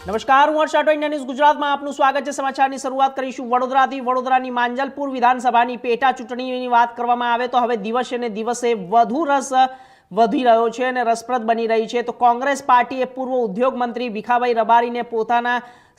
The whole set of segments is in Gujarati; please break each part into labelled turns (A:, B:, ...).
A: નમસ્કાર, હું હર્ષ રાઠોડ, ન્યૂઝ ગુજરાતમાં આપનું સ્વાગત છે। સમાચારની શરૂઆત કરીશું વડોદરાથી। વડોદરાની માંજલપુર વિધાનસભાની પેટા ચૂંટણીની વાત કરવામાં આવે તો હવે દિવસે ને દિવસે વધુ રસ વધી રહ્યો છે અને રસપ્રદ બની રહી છે। તો કોંગ્રેસ પાર્ટીએ પૂર્વ ઉદ્યોગ મંત્રી ભીખાભાઈ રબારીને પોતાના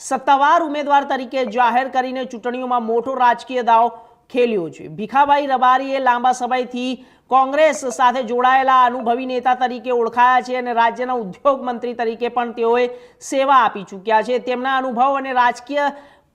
A: સત્તાવાર ઉમેદવાર તરીકે જાહેર કરીને ચૂંટણીઓમાં મોટો રાજકીય દાવ ખેલ્યો છે। ભીખાભાઈ રબારીએ લાંબા સમયથી કોંગ્રેસ સાથે જોડાયેલા અનુભવી નેતા તરીકે ઓળખાયા છે અને રાજ્યના ઉદ્યોગ મંત્રી તરીકે પણ તેઓએ સેવા આપી ચૂક્યા છે। તેમના અનુભવ અને રાજકીય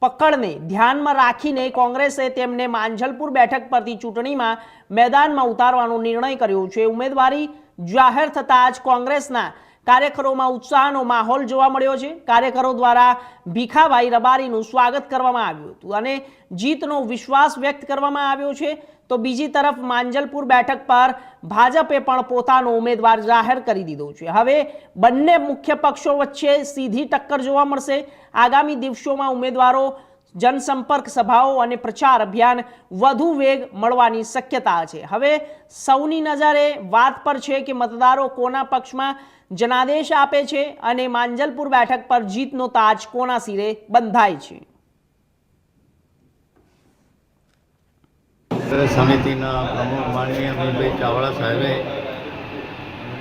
A: પકડને ધ્યાનમાં રાખીને કોંગ્રેસે તેમને માંજલપુર બેઠક પરથી ચૂંટણીમાં મેદાનમાં ઉતારવાનો નિર્ણય કર્યો છે। ઉમેદવારી જાહેર થતાં જ કોંગ્રેસના કાર્યકરોમાં ઉત્સાહનો માહોલ જોવા મળ્યો છે। કાર્યકરો દ્વારા ભીખાભાઈ રબારીનું સ્વાગત કરવામાં આવ્યું હતું અને જીતનો વિશ્વાસ વ્યક્ત કરવામાં આવ્યો છે। તો બીજી તરફ માંજલપુર બેઠક પર ભાજપે પણ પોતાનો ઉમેદવાર જાહેર કરી દીધો છે। હવે બંને મુખ્ય પક્ષો વચ્ચે સીધી ટક્કર જોવા મળશે। આગામી દિવસોમાં ઉમેદવારો જનસંપર્ક સભાઓ અને પ્રચાર અભિયાન વધુ વેગ મળવાની શક્યતા છે। હવે સૌની નજરે વાત પર છે કે મતદારો કોના પક્ષમાં જનાદેશ આપે છે અને માંજલપુર બેઠક પર જીતનો તાજ કોના સિરે બંધાય છે।
B: સમિતિના પ્રમુખ માનનીય અમિતભાઈ ચાવડા સાહેબે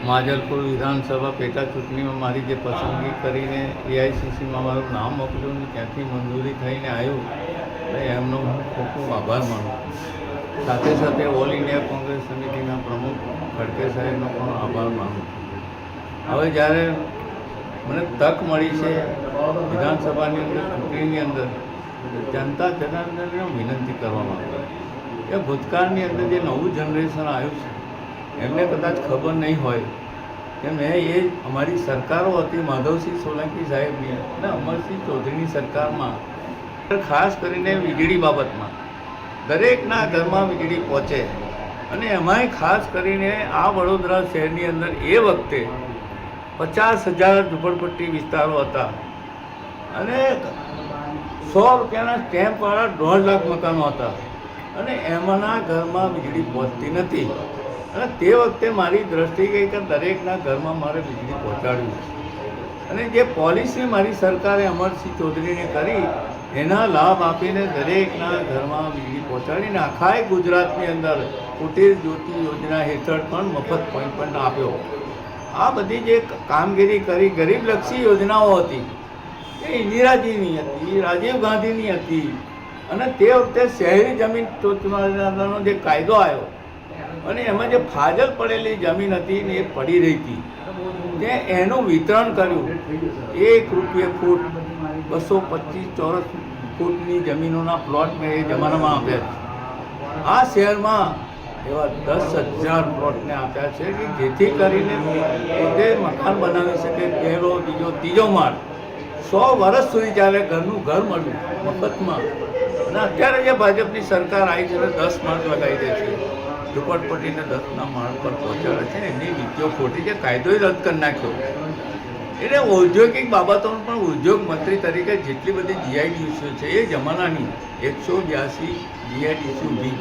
B: માંજલપુર વિધાનસભા પેટા ચૂંટણીમાં મારી જે પસંદગી કરીને એઆઈસીસીમાં મારું નામ મોકલ્યું ને ત્યાંથી મંજૂરી થઈને આવ્યું એટલે એમનો હું ખૂબ ખૂબ આભાર માનું છું। સાથે સાથે ઓલ ઇન્ડિયા કોંગ્રેસ સમિતિના પ્રમુખ ખડકે સાહેબનો પણ આભાર માનું છું। હવે જ્યારે મને તક મળી છે વિધાનસભાની અંદર ચૂંટણીની અંદર જનતા જનાર્દનને વિનંતી કરવા માંગુ છું કે ભૂતકાળની અંદર જે નવું જનરેશન આવ્યું છે એમને કદાચ ખબર નહીં હોય કે મેં એ અમારી સરકારો હતી માધવસિંહ સોલંકી સાહેબની અને અમરસિંહ ચૌધરીની સરકારમાં ખાસ કરીને વીજળી બાબતમાં દરેકના ઘરમાં વીજળી પહોંચે અને એમાંય ખાસ કરીને આ વડોદરા શહેરની અંદર એ વખતે 50,000 ઝૂંપડપટ્ટી વિસ્તારો હતા અને 100 રૂપિયાના સ્ટેમ્પવાળા 1.5 લાખ મકાનો હતા અને એમાંના ઘરમાં વીજળી પહોંચતી નથી અને તે વખતે મારી દ્રષ્ટિ ગઈ કે દરેકના ઘરમાં મારે વીજળી પહોંચાડવી અને જે પોલિસી મારી સરકારે અમરસિંહ ચૌધરીને કરી એના લાભ આપીને દરેકના ઘરમાં વીજળી પહોંચાડીને આખા ગુજરાતની અંદર કુટીર જ્યોતિ યોજના હેઠળ પણ મફત પોઈન્ટ પણ આપ્યો। આ બધી જે કામગીરી કરી ગરીબલક્ષી યોજનાઓ હતી એ ઇન્દિરાજીની હતી, રાજીવ ગાંધીની હતી અને તે વખતે શહેરી જમીન ટોચનો જે કાયદો આવ્યો અને એમાં જે ફાજલ પડેલી જમીન હતી ને એ પડી રહી હતી તે એનું વિતરણ કર્યું। 1 રૂપિયે ફૂટ 225 ચોરસ ફૂટની જમીનોના પ્લોટ મેં એ જમાનામાં આપ્યા છે। આ શહેરમાં એવા 10,000 પ્લોટને આપ્યા છે કે જેથી કરીને પોતે મકાન બનાવી શકે, પહેલો બીજો ત્રીજો માળ 100 વર્ષ સુધી ચાલે, ઘરનું ઘર મળ્યું મફતમાં। અને અત્યારે જે ભાજપની સરકાર આવી છે 10 માળ લગાવી દે છે, ઝૂંપડપટ્ટીને 10ના માળ પર પહોંચાડે છે ને એની નીતિઓ ખોટી છે, કાયદો રદ કરી નાખ્યો। એટલે ઔદ્યોગિક બાબતોનું પણ ઉદ્યોગ મંત્રી તરીકે જેટલી બધી જીઆઈડીસીઓ છે એ જમાનાની 182 જીઆઈડીસી ઊભી